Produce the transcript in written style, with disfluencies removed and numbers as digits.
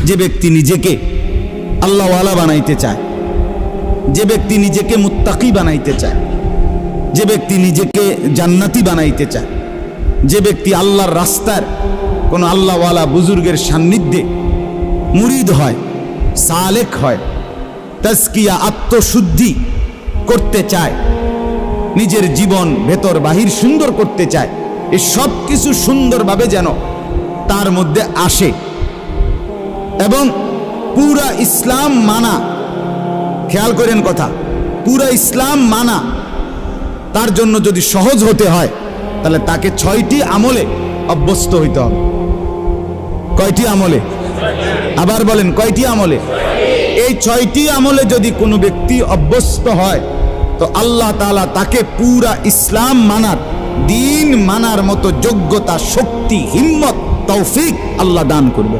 যে ব্যক্তি নিজেকে আল্লাহওয়ালা বানাইতে চায়, যে ব্যক্তি নিজেকে মুত্তাকি বানাইতে চায়, যে ব্যক্তি নিজেকে জান্নাতি বানাইতে চায়, যে ব্যক্তি আল্লাহর রাস্তার কোনো আল্লাহওয়ালা বুজুর্গের সান্নিধ্যে মুরিদ হয়, সালেক হয়, তাজকিয়া আত্মশুদ্ধি করতে চায়, নিজের জীবন ভেতর বাহির সুন্দর করতে চায়, এই সব কিছু সুন্দরভাবে যেন তার মধ্যে আসে এবং পুরা ইসলাম মানা, খেয়াল করেন কথা, পুরা ইসলাম মানা তার জন্য যদি সহজ হতে হয় তাহলে তাকে 6টি আমলে অভ্যস্ত হইতে হবে। কয়টি আমলে? আবার বলেন, কয়টি আমলে? এই 6টি আমলে যদি কোনো ব্যক্তি অভ্যস্ত হয় তো আল্লাহ তাআলা তাকে পুরা ইসলাম মানার, দিন মানার মতো যোগ্যতা, শক্তি, হিম্মত, তৌফিক আল্লাহ দান করবে।